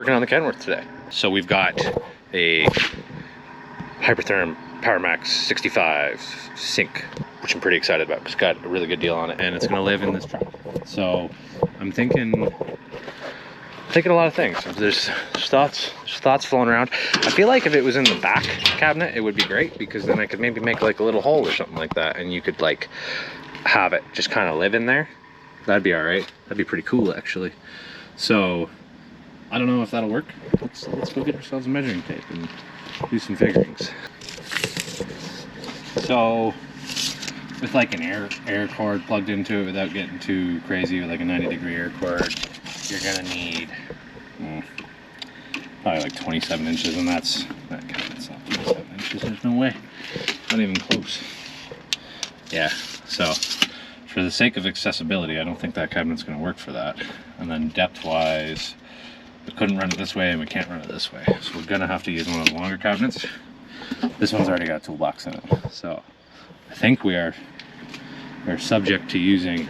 Working on the Kenworth today. So we've got a Hypertherm PowerMax 65 sink, which I'm pretty excited about because it's got a really good deal on it, and it's going to live in this truck. So I'm thinking a lot of things. There's thoughts flowing around. I feel like if it was in the back cabinet, it would be great, because then I could maybe make like a little hole or something like that, and you could like have it just kind of live in there. That'd be all right. That'd be pretty cool, actually. So I don't know if that'll work. Let's go get ourselves a measuring tape and do some figurings. So with like an air cord plugged into it without getting too crazy with like a 90-degree air cord, you're gonna need probably like 27 inches, and that cabinet's not 27 inches. There's no way. Not even close. Yeah, so for the sake of accessibility, I don't think that cabinet's gonna work for that. And then depth-wise, we couldn't run it this way and we can't run it this way, so we're gonna have to use one of the longer cabinets. This one's already got a toolbox in it, so I think we're subject to using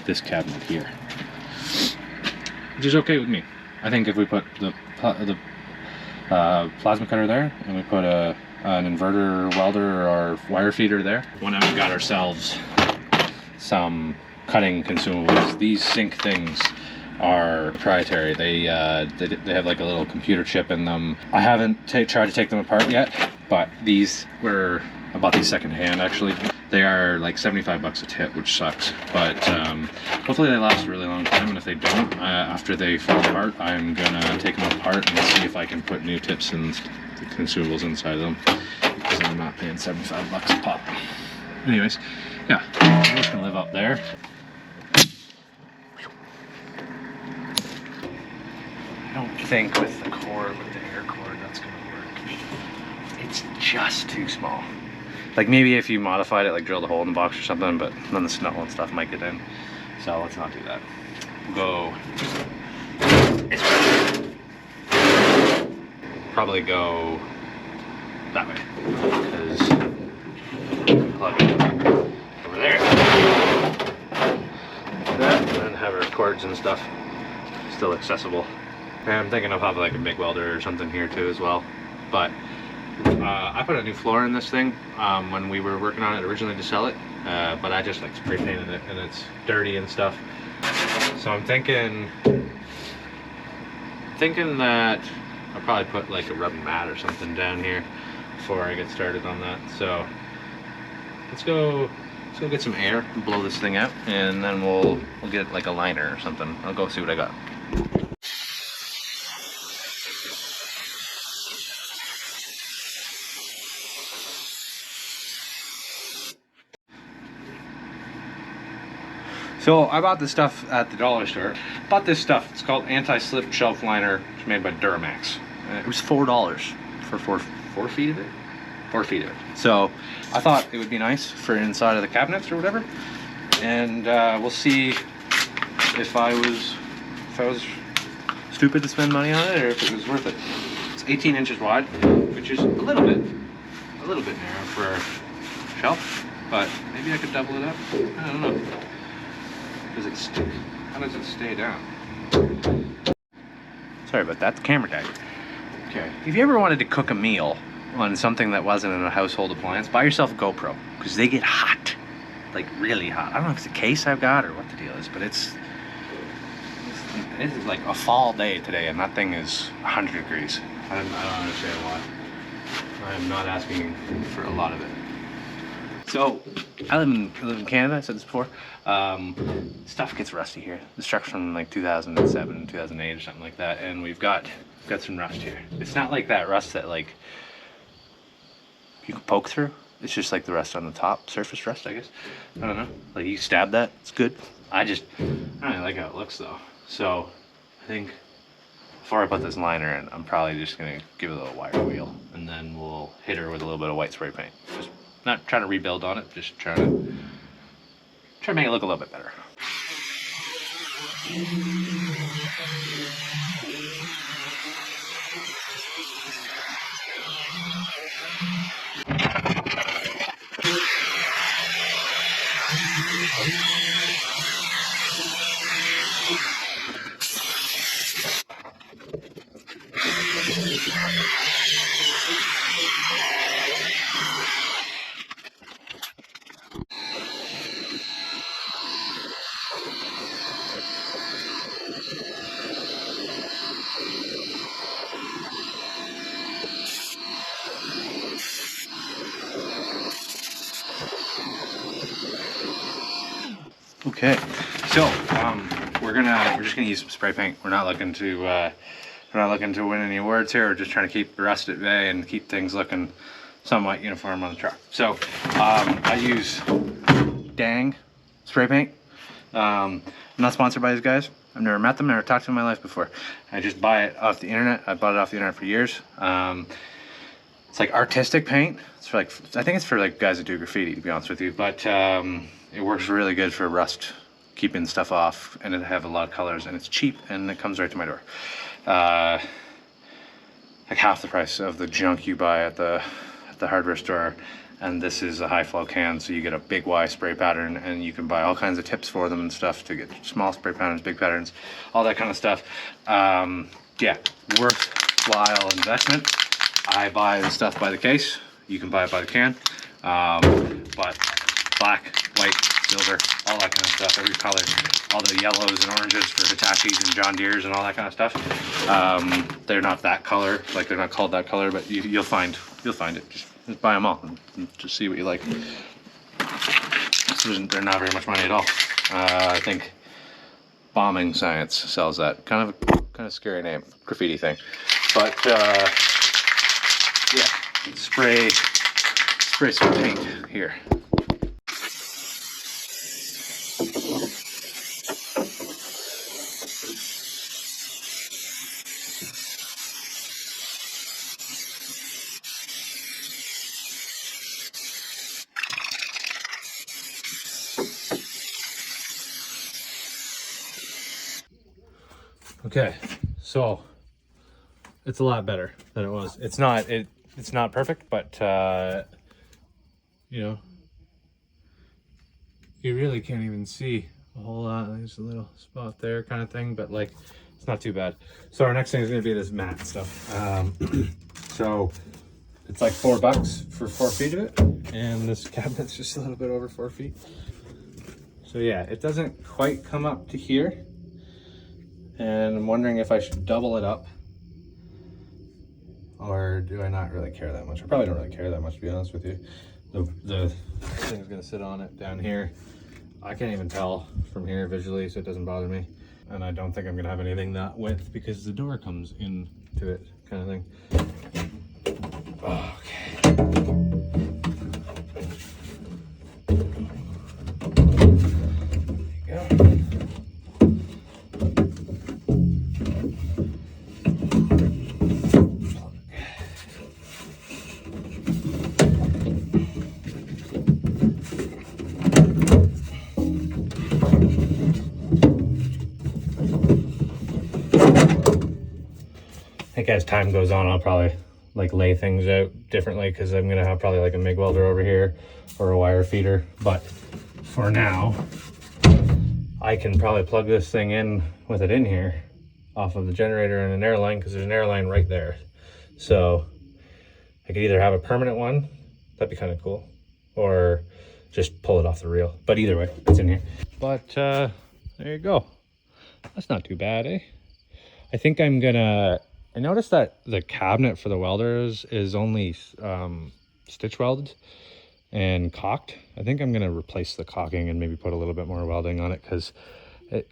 this cabinet here, which is okay with me. I think if we put the plasma cutter there, and we put an inverter welder or wire feeder there, when I've got ourselves some cutting consumables. These sink things are proprietary. They have like a little computer chip in them. I haven't tried to take them apart yet, but these were, I bought these secondhand actually. They are like 75 bucks a tip, which sucks, but hopefully they last a really long time. And if they don't, after they fall apart, I'm gonna take them apart and see if I can put new tips and consumables inside of them, because I'm not paying 75 bucks a pop. Anyways, yeah, I'm just gonna live up there. I don't think with the air cord, that's gonna work. It's just too small. Like maybe if you modified it, like drilled a hole in the box or something, but then the snow and stuff might get in. So let's not do that. We'll probably go that way, because plug it over there, like that, and then have our cords and stuff still accessible. And I'm thinking of having like a MIG welder or something here too as well. But I put a new floor in this thing when we were working on it originally to sell it, but I just like spray painted it and it's dirty and stuff. So I'm thinking that I'll probably put like a rubbing mat or something down here before I get started on that. So let's go get some air and blow this thing out, and then we'll get like a liner or something. I'll go see what I got. So I bought this stuff at the dollar store. Bought this stuff. It's called anti-slip shelf liner. It's made by Duramax. It was $4 for four feet of it. 4 feet of it. So I thought it would be nice for inside of the cabinets or whatever. And we'll see if I was stupid to spend money on it, or if it was worth it. It's 18 inches wide, which is a little bit narrow for a shelf. But maybe I could double it up. I don't know. How does it stay down? Sorry about that, the camera died. Okay. If you ever wanted to cook a meal on something that wasn't in a household appliance, buy yourself a GoPro, because they get hot. Like really hot. I don't know if it's a case I've got or what the deal is, but it is like a fall day today, and that thing is 100 degrees. I don't understand why. I'm not asking for a lot of it. So, I live in Canada, I said this before. Stuff gets rusty here. This truck's from like 2007, 2008 or something like that, and we've got some rust here. It's not like that rust that like you can poke through. It's just like the rust on the top, surface rust, I guess. I don't know. Like you stab that, it's good. I don't really like how it looks though. So, I think before I put this liner in, I'm probably just gonna give it a little wire wheel, and then we'll hit her with a little bit of white spray paint. Just not trying to rebuild on it, just trying to make it look a little bit better. Okay, so we're just gonna use some spray paint. We're not looking to win any awards here. We're just trying to keep rust at bay and keep things looking somewhat uniform on the truck. So I use Dang spray paint. I'm not sponsored by these guys. I've never met them, never talked to them in my life before. I just buy it off the internet. I bought it off the internet for years. It's like artistic paint. It's for like, I think it's for like guys that do graffiti, to be honest with you. But it works really good for rust, keeping stuff off, and it have a lot of colors, and it's cheap, and it comes right to my door. Like half the price of the junk you buy at the hardware store. And this is a high flow can, so you get a big Y spray pattern, and you can buy all kinds of tips for them and stuff to get small spray patterns, big patterns, all that kind of stuff. Yeah, worthwhile investment. I buy the stuff by the case. You can buy it by the can. But black, white, silver, all that kind of stuff, every color, all the yellows and oranges for Hitachis and John Deeres and all that kind of stuff. They're not that color, like they're not called that color, but you'll find it. Just buy them all and just see what you like. So they're not very much money at all. I think Bombing Science sells that. Kind of scary name, graffiti thing. But yeah, spray some paint here. Okay, so it's a lot better than it was. It's not perfect, but you know, you really can't even see a whole lot. There's a little spot there kind of thing, but like it's not too bad. So our next thing is going to be this matte stuff. So it's like $4 for 4 feet of it, and this cabinet's just a little bit over 4 feet. So yeah, it doesn't quite come up to here. And I'm wondering if I should double it up, or do I not really care that much? I probably don't really care that much, to be honest with you. The thing's gonna sit on it down here. I can't even tell from here visually, so it doesn't bother me. And I don't think I'm gonna have anything that width because the door comes into it, kind of thing. Okay. There you go. I think as time goes on, I'll probably like lay things out differently because I'm gonna have probably like a MIG welder over here or a wire feeder. But for now, I can probably plug this thing in with it in here off of the generator and an air line, because there's an air line right there. So I could either have a permanent one, that'd be kind of cool, or just pull it off the reel. But either way, it's in here. But there you go. That's not too bad, eh? I think I'm gonna, I noticed that the cabinet for the welders is only stitch welded and caulked. I think I'm gonna replace the caulking and maybe put a little bit more welding on it, because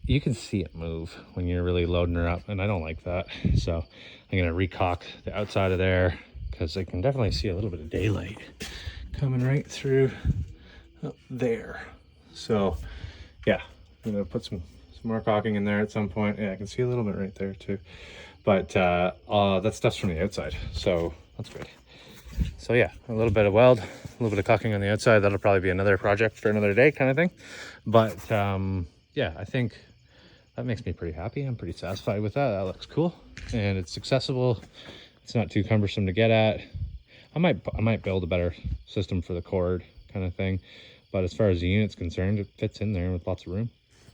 you can see it move when you're really loading her up, and I don't like that. So I'm gonna recaulk the outside of there, because I can definitely see a little bit of daylight coming right through up there. So yeah, I'm gonna put some more caulking in there at some point. Yeah, I can see a little bit right there too. But that stuff's from the outside, so that's good. So yeah, a little bit of weld, a little bit of caulking on the outside. That'll probably be another project for another day kind of thing. But yeah, I think that makes me pretty happy. I'm pretty satisfied with that. That looks cool, and it's accessible. It's not too cumbersome to get at. I might build a better system for the cord kind of thing. But as far as the unit's concerned, it fits in there with lots of room.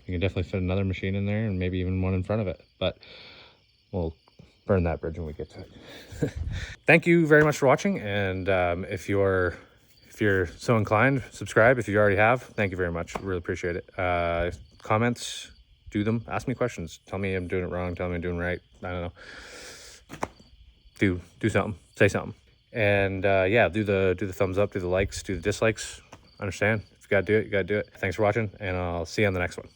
You can definitely fit another machine in there, and maybe even one in front of it. But we'll burn that bridge when we get to it. Thank you very much for watching, and if you're so inclined, subscribe if you already have. Thank you very much. Really appreciate it. Comments, do them. Ask me questions. Tell me I'm doing it wrong. Tell me I'm doing right. I don't know. Do something. Say something. And yeah, do the thumbs up, do the likes, do the dislikes. Understand. If you gotta do it, you gotta do it. Thanks for watching, and I'll see you on the next one.